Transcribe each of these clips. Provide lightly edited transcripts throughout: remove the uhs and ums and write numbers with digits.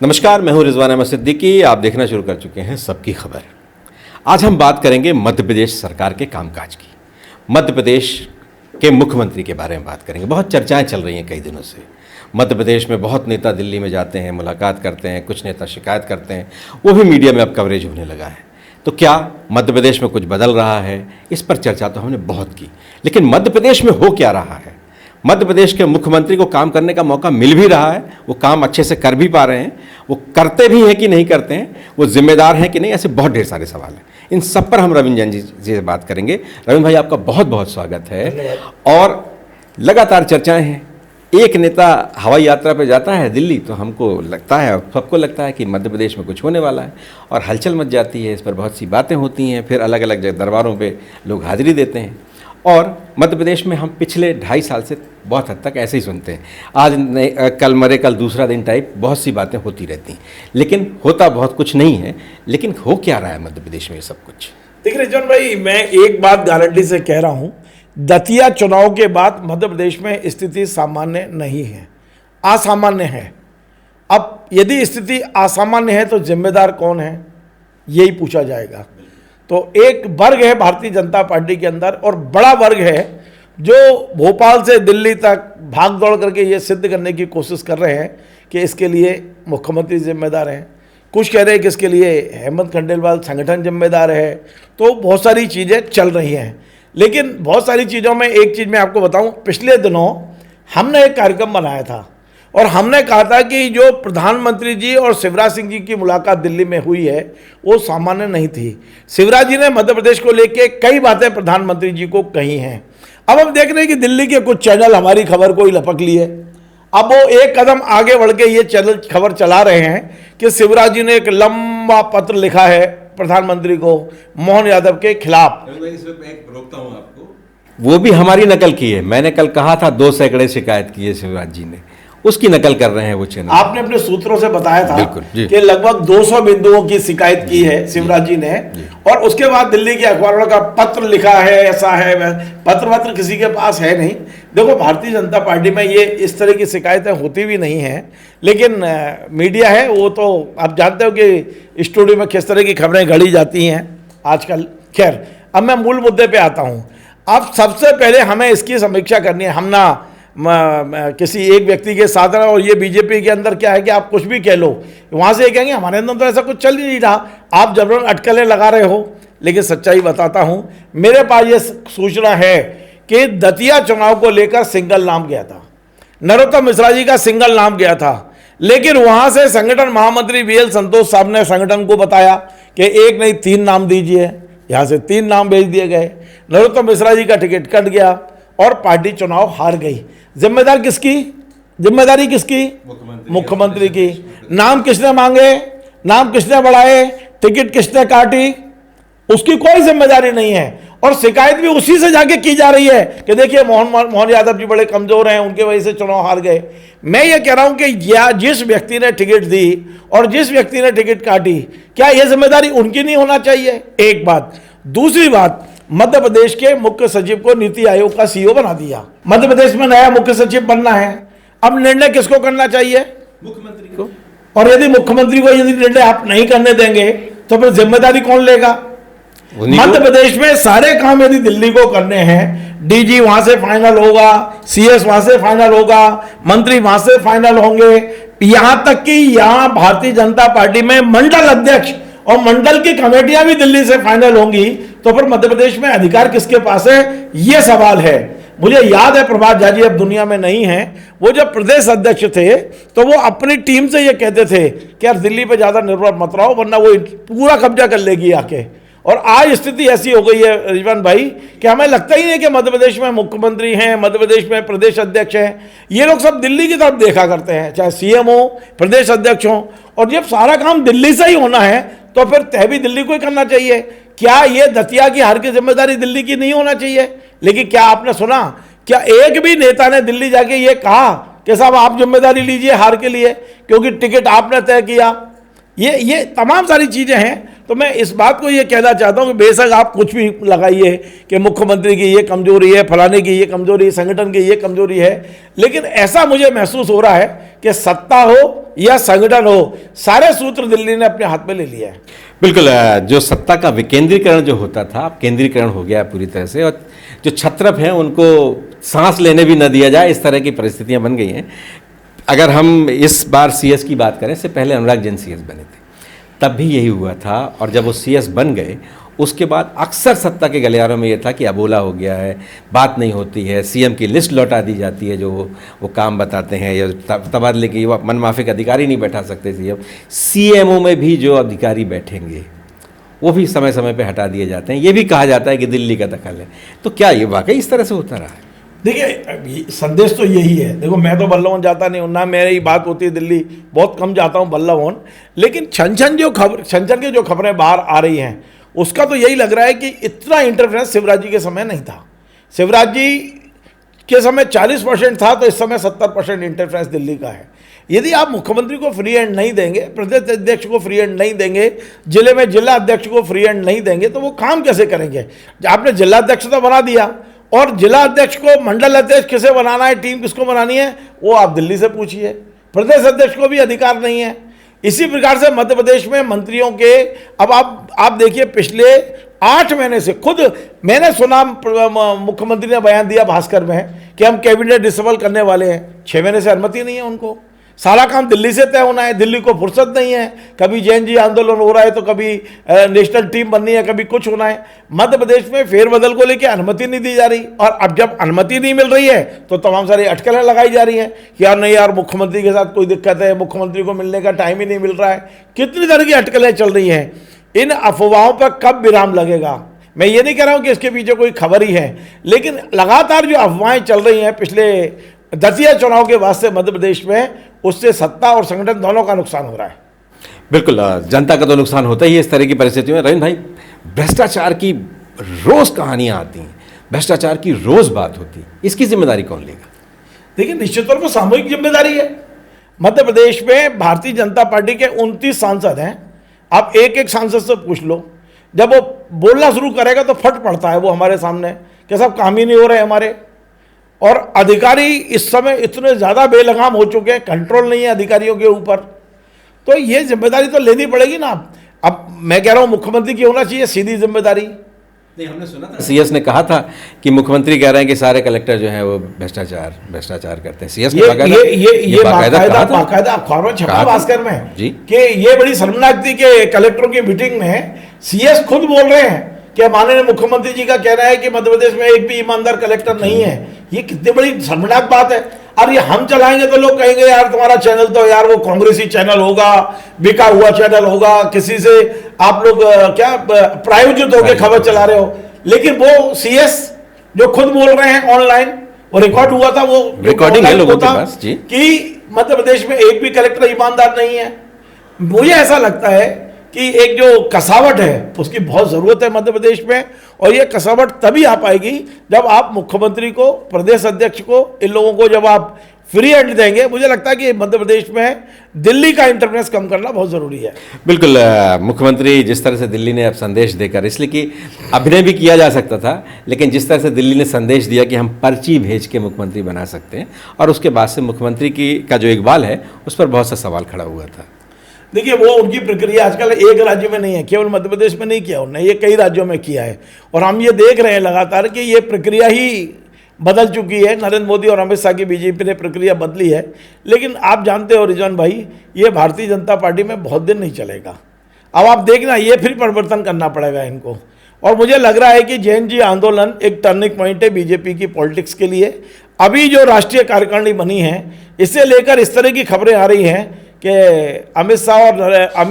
नमस्कार, मैं हूं रिजवान अहमद सिद्दीकी। आप देखना शुरू कर चुके हैं सबकी खबर। आज हम बात करेंगे मध्य प्रदेश सरकार के कामकाज की। मध्य प्रदेश के मुख्यमंत्री के बारे में बात करेंगे। बहुत चर्चाएं चल रही हैं कई दिनों से। मध्य प्रदेश में बहुत नेता दिल्ली में जाते हैं, मुलाकात करते हैं, कुछ नेता शिकायत करते हैं, वो भी मीडिया में अब कवरेज होने लगा है। तो क्या मध्य प्रदेश में कुछ बदल रहा है? इस पर चर्चा तो हमने बहुत की, लेकिन मध्य प्रदेश में हो क्या रहा है? मध्य प्रदेश के मुख्यमंत्री को काम करने का मौका मिल भी रहा है, वो काम अच्छे से कर भी पा रहे हैं, वो करते भी हैं कि नहीं करते हैं, वो जिम्मेदार हैं कि नहीं, ऐसे बहुत ढेर सारे सवाल हैं। इन सब पर हम रविंद्र जैन जी से बात करेंगे। रविंद्र भाई, आपका बहुत बहुत स्वागत है। और लगातार चर्चाएं हैं। एक नेता हवाई यात्रा पर जाता है दिल्ली तो हमको लगता है, सबको लगता है कि मध्य प्रदेश में कुछ होने वाला है, और हलचल मच जाती है। इस पर बहुत सी बातें होती हैं, फिर अलग अलग दरबारों पे लोग हाजिरी देते हैं। और मध्य प्रदेश में हम पिछले 2.5 साल से बहुत हद तक ऐसे ही सुनते हैं, आज नहीं, कल मरे कल दूसरा दिन टाइप बहुत सी बातें होती रहती हैं, लेकिन होता बहुत कुछ नहीं है। लेकिन हो क्या रहा है मध्य प्रदेश में ये सब कुछ? देखिए रिजवान भाई, मैं एक बात गारंटी से कह रहा हूँ, दतिया चुनाव के बाद मध्य प्रदेश में स्थिति सामान्य नहीं है, असामान्य है। अब यदि स्थिति असामान्य है तो जिम्मेदार कौन है, यही पूछा जाएगा। तो एक वर्ग है भारतीय जनता पार्टी के अंदर, और बड़ा वर्ग है जो भोपाल से दिल्ली तक भाग दौड़ करके ये सिद्ध करने की कोशिश कर रहे हैं कि इसके लिए मुख्यमंत्री जिम्मेदार हैं। कुछ कह रहे हैं कि इसके लिए हेमंत खंडेलवाल संगठन जिम्मेदार है। तो बहुत सारी चीज़ें चल रही हैं, लेकिन बहुत सारी चीज़ों में एक चीज़ मैं आपको बताऊं, पिछले दिनों हमने एक कार्यक्रम बनाया था और हमने कहा था कि जो प्रधानमंत्री जी और शिवराज सिंह जी की मुलाकात दिल्ली में हुई है वो सामान्य नहीं थी। शिवराज जी ने मध्य प्रदेश को लेके कई बातें प्रधानमंत्री जी को कही हैं। अब हम देख रहे हैं कि दिल्ली के कुछ चैनल हमारी खबर को ही लपक लिए। अब वो एक कदम आगे बढ़ के ये चैनल खबर चला रहे हैं कि शिवराज जी ने एक लंबा पत्र लिखा है प्रधानमंत्री को मोहन यादव के खिलाफ। रोकता हूं आपको, वो भी हमारी नकल की है। मैंने कल कहा था 2 सैकड़े शिकायत की है शिवराज जी ने, उसकी नकल कर रहे हैं वो चैनल। आपने अपने सूत्रों से बताया था कि लगभग 200 बिंदुओं की शिकायत की है शिवराज जी ने, और उसके बाद दिल्ली के अखबारों का पत्र लिखा है, ऐसा है। पत्र किसी के पास है नहीं। देखो, भारतीय जनता पार्टी में ये इस तरह की शिकायतें होती भी नहीं हैं, लेकिन मीडिया है वो तो आप जानते हो कि स्टूडियो में किस तरह की खबरें गढ़ी जाती हैं आजकल। खैर, अब मैं मूल मुद्दे पे आता हूँ। अब सबसे पहले हमें इसकी समीक्षा करनी है। हम ना किसी एक व्यक्ति के साथ है, और ये बीजेपी के अंदर क्या है कि आप कुछ भी कह लो, वहाँ से ये कहेंगे हमारे अंदर तो ऐसा कुछ चल ही नहीं रहा, आप जबरन अटकलें लगा रहे हो। लेकिन सच्चाई बताता हूँ, मेरे पास ये सूचना है कि दतिया चुनाव को लेकर सिंगल नाम गया था, नरोत्तम मिश्रा जी का सिंगल नाम गया था, लेकिन वहाँ से संगठन महामंत्री VL संतोष साहब ने संगठन को बताया कि एक नहीं 3 नाम दीजिए। यहाँ से 3 नाम भेज दिए गए। नरोत्तम मिश्रा जी का टिकट कट गया और पार्टी चुनाव हार गई। जिम्मेदार किसकी? जिम्मेदारी किसकी? मुख्यमंत्री की। नाम किसने मांगे, नाम किसने बढ़ाए, टिकट किसने काटी, उसकी कोई जिम्मेदारी नहीं है। और शिकायत भी उसी से जाके की जा रही है कि देखिए मोहन यादव जी बड़े कमजोर हैं, उनके वजह से चुनाव हार गए। मैं ये कह रहा हूं कि जिस व्यक्ति ने टिकट दी और जिस व्यक्ति ने टिकट काटी, क्या यह जिम्मेदारी उनकी नहीं होना चाहिए? एक बात। दूसरी बात, मध्य प्रदेश के मुख्य सचिव को नीति आयोग का CEO बना दिया। मध्य प्रदेश में नया मुख्य सचिव बनना है। अब निर्णय किसको करना चाहिए? मुख्यमंत्री को। और यदि मुख्यमंत्री को यदि निर्णय आप नहीं करने देंगे तो फिर जिम्मेदारी कौन लेगा? मध्य प्रदेश में सारे काम यदि दिल्ली को करने हैं, DG वहां से फाइनल होगा, CS वहां से फाइनल होगा, मंत्री वहां से फाइनल होंगे, यहां तक कि यहां भारतीय जनता पार्टी में मंडल अध्यक्ष और मंडल की कमेटियां भी दिल्ली से फाइनल होंगी। तो फिर मध्य प्रदेश में अधिकार किसके पास है, ये सवाल है। मुझे याद है प्रभात झा जी अब दुनिया में नहीं है, वो जब प्रदेश अध्यक्ष थे तो वो अपनी टीम से ये कहते थे कि यार दिल्ली पे ज्यादा निर्भर मत रहो, वरना वो पूरा कब्जा कर लेगी आके। और आज स्थिति ऐसी हो गई है रिजवान भाई कि हमें लगता ही नहीं कि मध्य प्रदेश में मुख्यमंत्री हैं, मध्य प्रदेश में प्रदेश अध्यक्ष हैं, ये लोग सब दिल्ली की तरफ देखा करते हैं, चाहे CM हो, प्रदेश अध्यक्ष हो। और जब सारा काम दिल्ली से ही होना है तो फिर तय भी दिल्ली को ही करना चाहिए। क्या ये दतिया की हार की जिम्मेदारी दिल्ली की नहीं होना चाहिए? लेकिन क्या आपने सुना, क्या एक भी नेता ने दिल्ली जाके ये कहा कि साहब आप जिम्मेदारी लीजिए हार के लिए, क्योंकि टिकट आपने तय किया? ये तमाम सारी चीजें हैं। तो मैं इस बात को ये कहना चाहता हूँ कि बेशक आप कुछ भी लगाइए कि मुख्यमंत्री की ये कमजोरी है, फलाने की ये कमजोरी है, संगठन की ये कमजोरी है, लेकिन ऐसा मुझे महसूस हो रहा है कि सत्ता हो या संगठन हो, सारे सूत्र दिल्ली ने अपने हाथ में ले लिया है। बिल्कुल, जो सत्ता का विकेंद्रीकरण जो होता था, अब केंद्रीकरण हो गया पूरी तरह से, और जो छत्रप हैं उनको सांस लेने भी न दिया जाए, इस तरह की परिस्थितियां बन गई हैं। अगर हम इस बार सीएस की बात करें, इससे पहले अनुराग जैन सीएस बने थे, तब भी यही हुआ था, और जब वो सीएस बन गए उसके बाद अक्सर सत्ता के गलियारों में ये था कि अबोला हो गया है, बात नहीं होती है, सीएम की लिस्ट लौटा दी जाती है जो वो काम बताते हैं, या तबादले की मनमाफिक अधिकारी नहीं बैठा सकते सीएमओ में भी जो अधिकारी बैठेंगे वो भी समय समय पे हटा दिए जाते हैं। ये भी कहा जाता है कि दिल्ली का दखल है। तो क्या ये वाकई इस तरह से होता रहा है? देखिए, संदेश तो यही है। देखो, मैं तो बल्लभवन जाता नहीं हूँ, ना मेरी बात होती है दिल्ली, बहुत कम जाता हूँ बल्लभवन, लेकिन छन की जो खबरें बाहर आ रही हैं उसका तो यही लग रहा है कि इतना इंटरफेरेंस शिवराज जी के समय नहीं था। शिवराज जी के समय 40% था, तो इस समय 70% इंटरफेरेंस दिल्ली का है। यदि आप मुख्यमंत्री को फ्री हैंड नहीं देंगे, प्रदेश अध्यक्ष को फ्री हैंड नहीं देंगे, जिले में जिला अध्यक्ष को फ्री हैंड नहीं देंगे, तो वो काम कैसे करेंगे? आपने जिला अध्यक्ष तो बना दिया, और जिला अध्यक्ष को मंडल अध्यक्ष किसे बनाना है, टीम किसको बनानी है, वो आप दिल्ली से पूछिए। प्रदेश अध्यक्ष को भी अधिकार नहीं है। इसी प्रकार से मध्य प्रदेश में मंत्रियों के, अब आप देखिए, पिछले 8 महीने से खुद मैंने सुना, मुख्यमंत्री ने बयान दिया भास्कर में कि हम कैबिनेट डिसेबल करने वाले हैं। 6 महीने से अनुमति नहीं है उनको। सारा काम दिल्ली से तय होना है, दिल्ली को फुर्सत नहीं है। कभी जैन जी आंदोलन हो रहा है, तो कभी नेशनल टीम बननी है, कभी कुछ होना है। मध्य प्रदेश में फेरबदल को लेकर अनुमति नहीं दी जा रही, और अब जब अनुमति नहीं मिल रही है तो तमाम सारी अटकलें लगाई जा रही हैं कि यार नहीं यार, मुख्यमंत्री के साथ कोई दिक्कत है, मुख्यमंत्री को मिलने का टाइम ही नहीं मिल रहा है। कितनी तरह की अटकलें चल रही हैं। इन अफवाहों पर कब विराम लगेगा? मैं ये नहीं कह रहा हूँ कि इसके पीछे कोई खबर ही है, लेकिन लगातार जो अफवाहें चल रही हैं पिछले दतिया चुनाव के बाद से मध्य प्रदेश में, उससे सत्ता और संगठन दोनों का नुकसान हो रहा है। बिल्कुल, जनता का तो नुकसान होता ही है इस तरह की परिस्थितियों में। रविंद्र भाई, भ्रष्टाचार की रोज कहानियां आती हैं, भ्रष्टाचार की रोज बात होती है, इसकी जिम्मेदारी कौन लेगा? देखिए, निश्चित तौर पर सामूहिक जिम्मेदारी है। मध्य प्रदेश में भारतीय जनता पार्टी के 29 सांसद हैं। आप एक एक सांसद से पूछ लो, जब वो बोलना शुरू करेगा तो फट पड़ता है वो हमारे सामने कि सब काम ही नहीं हो रहे हमारे। और अधिकारी इस समय इतने ज़्यादा बेलगाम हो चुके हैं, कंट्रोल नहीं है अधिकारियों के ऊपर, तो ये जिम्मेदारी तो लेनी पड़ेगी ना। अब मैं कह रहा हूँ मुख्यमंत्री की होना चाहिए सीधी जिम्मेदारी। नहीं, हमने सुना था सीएस ने कहा था कि मुख्यमंत्री कह रहे हैं कि सारे कलेक्टर जो हैं वो भ्रष्टाचार करते हैं। सीएस ने ये बाकायदा अखबार में छपा भास्कर में जी कि ये बड़ी शर्मनाक थी कि कलेक्टरों की मीटिंग में सीएस खुद बोल रहे हैं कि माननीय मुख्यमंत्री जी का कहना है कि मध्य प्रदेश में एक भी ईमानदार कलेक्टर नहीं है। ये कितनी बड़ी शर्मनाक बात है। और ये हम चलाएंगे तो लोग कहेंगे यार तुम्हारा चैनल तो यार वो कांग्रेसी चैनल होगा, बिका हुआ चैनल होगा, किसी से आप लोग क्या प्रायोजित होकर खबर चला रहे हो। लेकिन वो सीएस जो खुद बोल रहे हैं ऑनलाइन, वो रिकॉर्ड हुआ था, वो रिकॉर्डिंग है लोगों के पास जी, कि मध्य प्रदेश में एक भी कलेक्टर ईमानदार नहीं है। मुझे ऐसा लगता है कि एक जो कसावट है उसकी बहुत ज़रूरत है मध्य प्रदेश में, और ये कसावट तभी आ पाएगी जब आप मुख्यमंत्री को, प्रदेश अध्यक्ष को, इन लोगों को जब आप फ्री हैंड देंगे। मुझे लगता है कि मध्य प्रदेश में दिल्ली का इंटरफेरेंस कम करना बहुत ज़रूरी है। बिल्कुल, मुख्यमंत्री जिस तरह से दिल्ली ने अब संदेश देकर, इसलिए कि अभिनय भी किया जा सकता था, लेकिन जिस तरह से दिल्ली ने संदेश दिया कि हम पर्ची भेज के मुख्यमंत्री बना सकते हैं, और उसके बाद से मुख्यमंत्री का जो इकबाल है उस पर बहुत सा सवाल खड़ा हुआ था। देखिए, वो उनकी प्रक्रिया आजकल एक राज्य में नहीं है, केवल मध्य प्रदेश में नहीं किया उन्होंने, ये कई राज्यों में किया है। और हम ये देख रहे हैं लगातार कि ये प्रक्रिया ही बदल चुकी है। नरेंद्र मोदी और अमित शाह की बीजेपी ने प्रक्रिया बदली है। लेकिन आप जानते हो रिजवान भाई, ये भारतीय जनता पार्टी में बहुत दिन नहीं चलेगा। अब आप देखना, ये फिर परिवर्तन करना पड़ेगा इनको। और मुझे लग रहा है कि जैन जी आंदोलन एक टर्निंग पॉइंट है बीजेपी की पॉलिटिक्स के लिए। अभी जो राष्ट्रीय कार्यकारिणी बनी है, इससे लेकर इस तरह की खबरें आ रही हैं कि अमित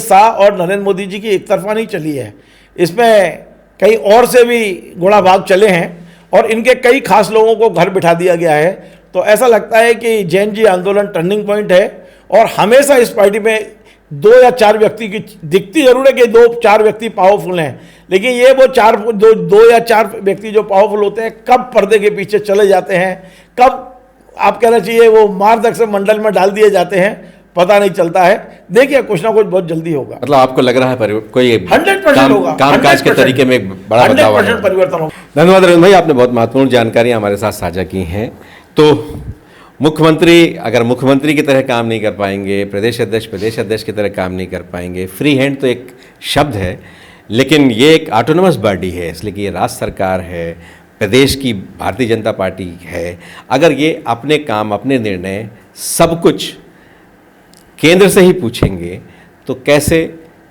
शाह और नरेंद्र मोदी जी की एक तरफा नहीं चली है, इसमें कई और से भी गुणा भाग चले हैं, और इनके कई खास लोगों को घर बिठा दिया गया है। तो ऐसा लगता है कि जैन जी आंदोलन टर्निंग पॉइंट है। और हमेशा इस पार्टी में 2 या 4 व्यक्ति की दिखती जरूर है कि 2-4 व्यक्ति पावरफुल हैं, लेकिन ये वो 2 या 4 व्यक्ति जो पावरफुल होते हैं कब पर्दे के पीछे चले जाते हैं, कब आप कहना चाहिए वो मार्गदर्शक मंडल में डाल दिए जाते हैं, पता नहीं चलता है। देखिए कुछ ना कुछ बहुत जल्दी होगा। मतलब आपको लग रहा है कोई 100% होगा, कामकाज के तरीके में एक बड़ा बदलाव आएगा। 100% परिवर्तन होगा। धन्यवाद रविंद्र भाई, आपने बहुत महत्वपूर्ण जानकारी हमारे साथ साझा की हैं। तो मुख्यमंत्री अगर मुख्यमंत्री की तरह काम नहीं कर पाएंगे, प्रदेश अध्यक्ष की तरह काम नहीं कर पाएंगे, फ्री हैंड तो एक शब्द है, लेकिन ये एक ऑटोनोमस बॉडी है, इसलिए कि ये राज्य सरकार है, प्रदेश की भारतीय जनता पार्टी है। अगर ये अपने काम, अपने निर्णय सब कुछ केंद्र से ही पूछेंगे तो कैसे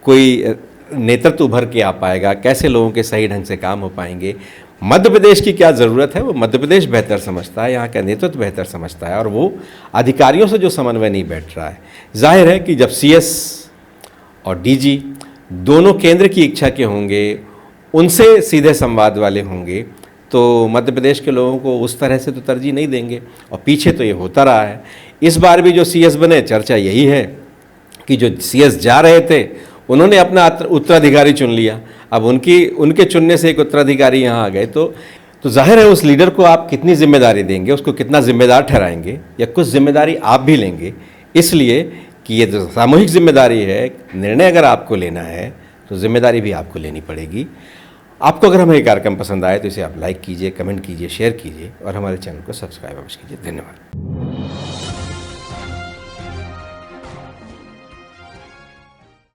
कोई नेतृत्व उभर के आ पाएगा, कैसे लोगों के सही ढंग से काम हो पाएंगे। मध्य प्रदेश की क्या ज़रूरत है वो मध्य प्रदेश बेहतर समझता है, यहाँ का नेतृत्व बेहतर समझता है, और वो अधिकारियों से जो समन्वय नहीं बैठ रहा है। जाहिर है कि जब CS और DG दोनों केंद्र की इच्छा के होंगे, उनसे सीधे संवाद वाले होंगे, तो मध्य प्रदेश के लोगों को उस तरह से तो तरजीह नहीं देंगे। और पीछे तो ये होता रहा है। इस बार भी जो CS बने, चर्चा यही है कि जो CS जा रहे थे उन्होंने अपना उत्तराधिकारी चुन लिया। अब उनके चुनने से एक उत्तराधिकारी यहाँ आ गए, तो जाहिर है उस लीडर को आप कितनी जिम्मेदारी देंगे, उसको कितना जिम्मेदार ठहराएंगे, या कुछ जिम्मेदारी आप भी लेंगे। इसलिए कि ये जो सामूहिक जिम्मेदारी है, निर्णय अगर आपको लेना है तो जिम्मेदारी भी आपको लेनी पड़ेगी। आपको अगर हमारे कार्यक्रम पसंद आए तो इसे आप लाइक कीजिए, कमेंट कीजिए, शेयर कीजिए और हमारे चैनल को सब्सक्राइब अवश्य कीजिए। धन्यवाद।